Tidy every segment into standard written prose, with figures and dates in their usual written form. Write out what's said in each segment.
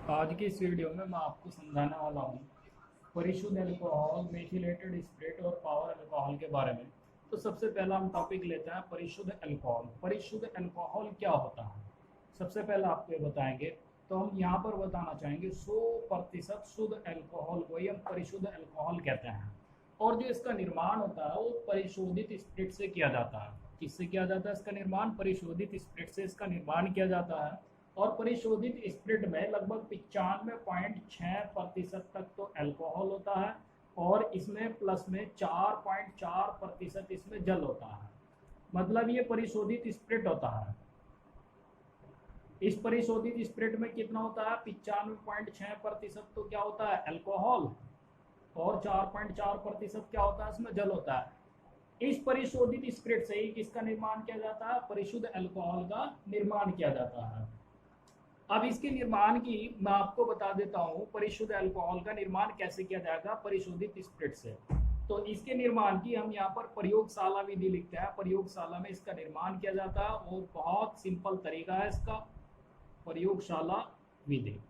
आज की इस वीडियो में मैं आपको समझाने वाला हूँ परिशुद्ध अल्कोहल, मेथिलेटेड स्पिरिट और पावर अल्कोहल के बारे में। तो सबसे पहला हम टॉपिक लेते हैं परिशुद्ध अल्कोहल। परिशुद्ध अल्कोहल क्या होता है, सबसे पहले आपको ये बताएंगे। तो हम यहाँ पर बताना चाहेंगे 100% शुद्ध अल्कोहल को ही हम परिशुद्ध अल्कोहल कहते हैं। और जो इसका निर्माण होता है वो परिशोधित स्पिरिट से किया जाता है। किससे किया जाता है इसका निर्माण? परिशोधित स्पिरिट से इसका निर्माण किया जाता है। और परिशोधित स्पिरिट में लगभग 95.6% तक तो अल्कोहल होता है और इसमें प्लस में 4.4% इसमें जल होता है। मतलब ये परिशोधित स्पिरिट होता है। इस परिशोधित स्पिरिट में कितना होता है? 95.6% तो क्या होता है? अल्कोहल। और 4.4% क्या होता है? इसमें जल होता है। इस परिशोधित स्पिरिट से ही किसका निर्माण किया जाता है? परिशुद्ध अल्कोहल का निर्माण किया जाता है। अब इसके निर्माण की मैं आपको बता देता हूँ, परिशुद्ध अल्कोहल का निर्माण कैसे किया जाएगा परिशोधित स्पिरिट से। तो इसके निर्माण की हम यहाँ पर प्रयोगशाला विधि लिखते हैं। प्रयोगशाला में इसका निर्माण किया जाता है और बहुत सिंपल तरीका है इसका, प्रयोगशाला विधि।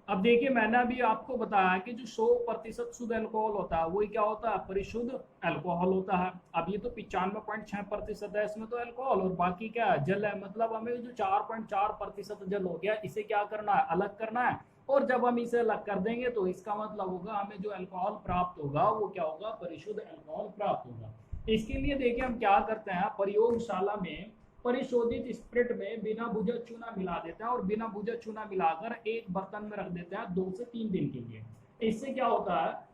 अब देखिए, मैंने अभी आपको बताया कि जो 100% शुद्ध अल्कोहल होता है वही क्या होता है? परिशुद्ध अल्कोहल होता है। अब ये तो 95.6% है इसमें तो अल्कोहल, और बाकी क्या है? जल है। मतलब हमें जो 4.4% जल हो गया इसे क्या करना है? अलग करना है। और जब हम इसे अलग कर देंगे तो इसका मतलब होगा हमें जो अल्कोहल प्राप्त होगा वो क्या होगा? परिशुद्ध अल्कोहल प्राप्त होगा। इसके लिए देखिए हम क्या करते हैं, प्रयोगशाला में परिशोधित स्पिरिट में बिना भुजा चूना मिला देते हैं और बिना भुजा चूना मिलाकर एक बर्तन में रख देते हैं 2 से 3 दिन के लिए। इससे क्या होता है?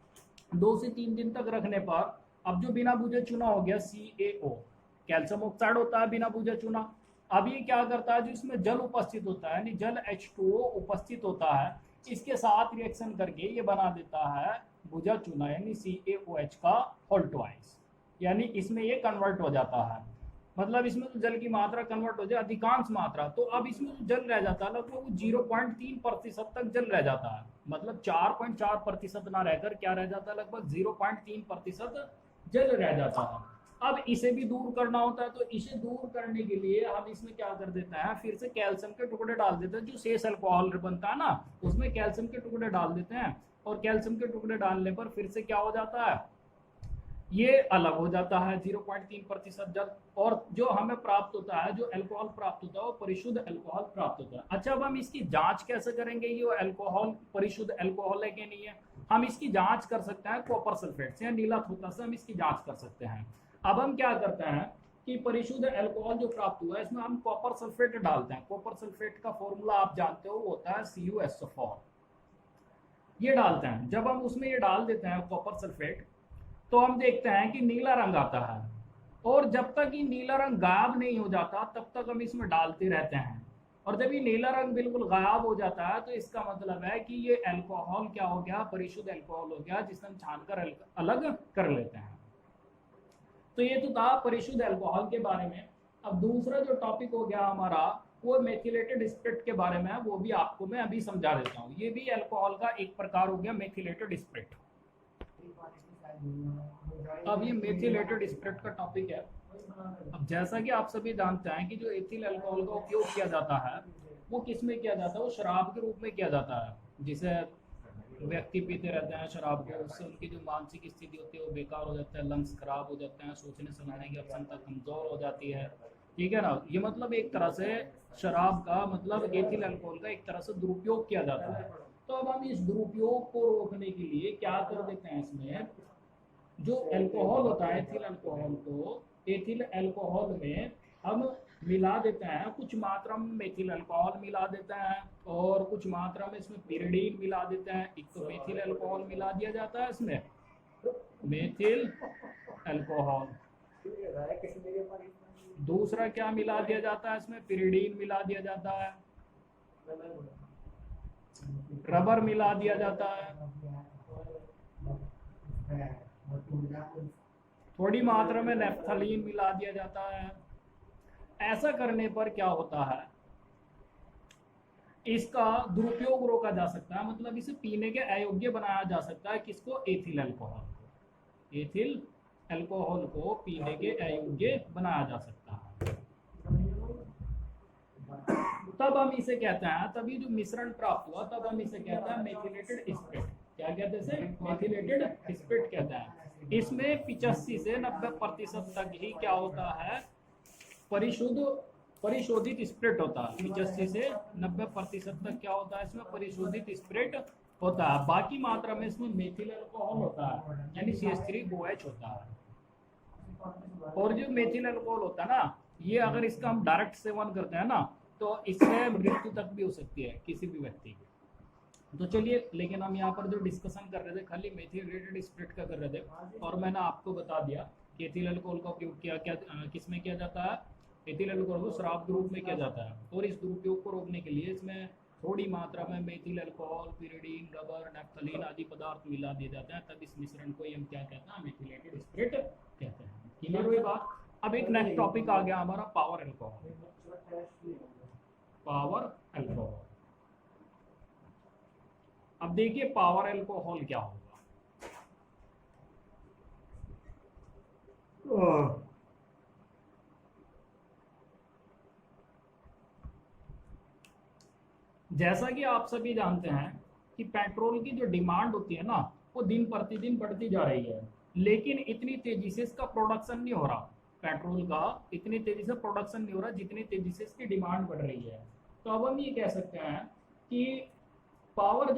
2 से 3 दिन तक रखने पर अब जो बिना भुजा चूना हो गया CaO, कैल्शियम ऑक्साइड होता है बिना भुजा चूना। अब ये क्या करता है? जो इसमें जल उपस्थित होता है यानी जल H2O उपस्थित होता है, इसके साथ रिएक्शन करके ये बना देता है भुजा चूना यानी CaOH का होल ट्वाइस, यानी इसमें ये कन्वर्ट हो जाता है। मतलब इसमें तो जल की मात्रा कन्वर्ट हो जाए अधिकांश मात्रा, तो अब इसमें जो जल रह जाता है लगभग 0.3% तक जल रह जाता है। मतलब 4.4% ना रहकर क्या रह जाता है? लगभग 0.3% जल रह जाता है। अब इसे भी दूर करना होता है, तो इसे दूर करने के लिए हम इसमें क्या कर देते हैं? फिर से कैल्शियम के टुकड़े डाल देते हैं। जो शेष अल्कोहल बनता है ना उसमें कैल्शियम के टुकड़े डाल देते हैं, और कैल्शियम के टुकड़े डालने पर फिर से क्या हो जाता है? ये अलग हो जाता है 0.3% जल। और जो हमें प्राप्त होता है, जो अल्कोहल प्राप्त होता है वो परिशुद्ध अल्कोहल प्राप्त होता है। अच्छा, अब हम इसकी जांच कैसे करेंगे ये अल्कोहल परिशुद्ध अल्कोहल है कि नहीं है? हम इसकी जांच कर सकते हैं कॉपर सल्फेट से या नीला थोथा से हम इसकी जांच कर सकते हैं। अब हम क्या करते हैं कि परिशुद्ध अल्कोहल जो प्राप्त हुआ है इसमें हम कॉपर सल्फेट डालते हैं। कॉपर सल्फेट का फॉर्मूला आप जानते हो, वो होता है CuSO4। ये डालते हैं। जब हम उसमें ये डाल देते हैं कॉपर सल्फेट, तो हम देखते हैं कि नीला रंग आता है। और जब तक ये नीला रंग गायब नहीं हो जाता तब तक हम इसमें डालते रहते हैं। और जब ये नीला रंग बिल्कुल गायब हो जाता है तो इसका मतलब है कि ये अल्कोहल क्या हो गया? परिशुद्ध अल्कोहल हो गया, जिसे हम छानकर अलग कर लेते हैं। तो ये तो था परिशुद्ध अल्कोहल के बारे में। अब दूसरा जो टॉपिक हो गया हमारा वो मेथिलेटेड स्पिरिट के बारे में है, वो भी आपको मैं अभी समझा देता हूँ। ये भी अल्कोहल का एक प्रकार हो गया, मेथिलेटेड स्पिरिट। अब ये मेथिलेटेड स्पिरिट का टॉपिक है। अब जैसा कि आप सभी जानते हैं कि जो एथिल अल्कोहल का उपयोग किया जाता है वो किस में किया जाता है? वो शराब के रूप में किया जाता है। जिसे व्यक्ति पीते रहते हैं शराब को, उससे उनकी जो मानसिक स्थिति होती है वो बेकार हो जाता है, लंग्स खराब हो जाते हैं, सोचने समझने की क्षमता कमजोर हो जाती है। ठीक है ना? ये मतलब एक तरह से शराब का मतलब एथिल अल्कोहल का एक तरह से दुरुपयोग किया जाता है। तो अब हम इस दुरुपयोग को रोकने के लिए क्या कर देते हैं, इसमें जो अल्कोहल होता है एथिल अल्कोहल को, एथिल अल्कोहल में हम मिला देते हैं कुछ मात्रा में मेथिल अल्कोहल मिला देते हैं, और कुछ मात्रा में इसमें पिरिडीन मिला देते हैं। एक तो मेथिल अल्कोहल मिला दिया जाता है इसमें, मेथिल अल्कोहल। दूसरा क्या मिला दिया जाता है इसमें? पिरिडीन मिला दिया जाता है, रबर मिला दिया जाता है, थोड़ी मात्रा में नेफ्थलीन मिला दिया जाता है। ऐसा करने पर क्या होता है? इसका दुरुपयोग रोका जा सकता है, मतलब इसे पीने के अयोग्य बनाया जा सकता है। किसको? एथिल अल्कोहल को। एथिल अल्कोहल को पीने के अयोग्य बनाया जा सकता है। तब हम इसे कहते हैं, तभी जो मिश्रण प्राप्त हुआ तब हम इसे कहते हैं मेथिलेटेड स्पिरिट। क्या कहते हैं इसे? मेथिलेटेड स्पिरिट कहते हैं। इसमें 85 से 90% तक ही क्या होता है? परिशोधित स्पिरिट होता है। 85 से 90% तक क्या होता है इसमें? परिशोधित स्पिरिट होता है। बाकी मात्रा में इसमें मेथिल अल्कोहल होता है, यानी CH3OH होता है। और जो मेथिल अल्कोहल होता है ना, ये अगर इसका हम डायरेक्ट सेवन करते हैं ना, तो इससे मृत्यु तक भी हो सकती है किसी भी व्यक्ति की। तो चलिए, लेकिन हम यहाँ पर जो डिस्कशन कर रहे थे खाली मेथिलेटेड स्पिरिट का कर रहे थे, और मैंने आपको बता दिया कि एथिल अल्कोहल का उपयोग किस में किया जाता है? एथिल अल्कोहल को शराब के रूप में किया जाता है, और इस दुरुपयोग को रोकने के लिए इसमें थोड़ी मात्रा में methyl alcohol, pyridine, rubber, naphthalene आदि पदार्थ मिला दिए जाते हैं। तब इस मिश्रण को हम क्या कहते हैं? मेथिलेटेड स्पिरिट कहते हैं। क्लियर हुई बात? अब एक नेक्स्ट टॉपिक आ गया हमारा पावर अल्कोहल। Power alcohol. अब देखिए पावर अल्कोहल क्या होगा। जैसा कि आप सभी जानते हैं कि पेट्रोल की जो डिमांड होती है ना, वो दिन प्रतिदिन बढ़ती जा रही है, लेकिन इतनी तेजी से इसका प्रोडक्शन नहीं हो रहा। पेट्रोल का इतनी तेजी से प्रोडक्शन नहीं हो रहा जितनी तेजी से इसकी डिमांड बढ़ रही है। तो अब हम ये कह सकते हैं कि पावर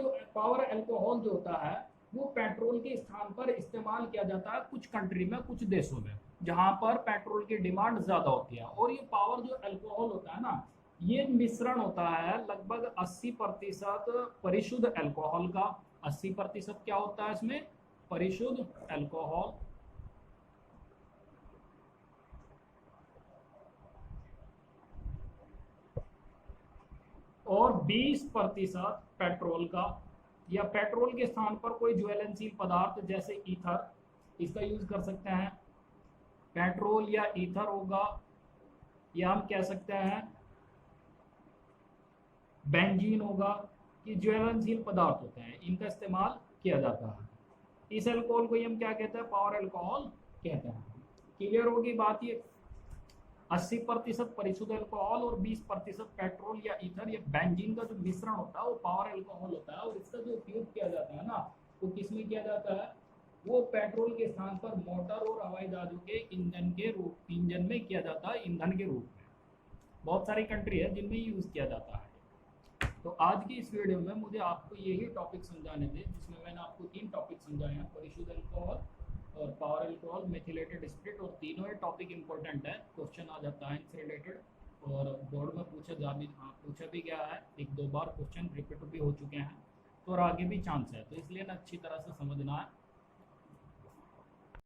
अल्कोहल जो होता है वो पेट्रोल के स्थान पर इस्तेमाल किया जाता है कुछ कंट्री में, कुछ देशों में, जहां पर पेट्रोल की डिमांड ज्यादा होती है। और ये पावर जो अल्कोहल होता है ना, ये मिश्रण होता है लगभग 80% परिशुद्ध अल्कोहल का। 80% क्या होता है इसमें? परिशुद्ध अल्कोहल, और 20% पेट्रोल का, या पेट्रोल के स्थान पर कोई ज्वलनशील पदार्थ जैसे ईथर, इसका यूज कर सकते हैं। पेट्रोल या ईथर होगा, या हम कह सकते हैं बेंजीन होगा। कि ज्वलनशील पदार्थ होते हैं, इनका इस्तेमाल किया जाता है। इस अल्कोहल को हम क्या कहते हैं? पावर अल्कोहल कहते हैं। क्लियर होगी बात? ये 80% परिशुद्ध अल्कोहल और 20% पेट्रोल या ईथर या बेंजीन का जो मिश्रण होता है वो पावर अल्कोहल होता है। और इसका जो उपयोग किया जाता है ना, वो किस में किया जाता है? वो पेट्रोल के स्थान पर मोटर और हवाई जहाजों के इंजन में किया जाता है, ईंधन के रूप में। बहुत सारी कंट्री है जिनमें यूज किया जाता है। तो आज की इस वीडियो में मुझे आपको यही टॉपिक समझाने थे, जिसमें मैंने आपको 3 टॉपिक समझाए हैं: परिशुद्ध अल्कोहल और पावर अल्कोहल, मेथिलेटेड स्पिरिट। और तीनों ही टॉपिक इंपॉर्टेंट है, क्वेश्चन आ जाता है इनसे रिलेटेड, और बोर्ड में पूछा भी गया है। 1-2 बार क्वेश्चन रिपीट भी हो चुके हैं, तो और आगे भी चांस है। तो इसलिए ना अच्छी तरह से समझना है।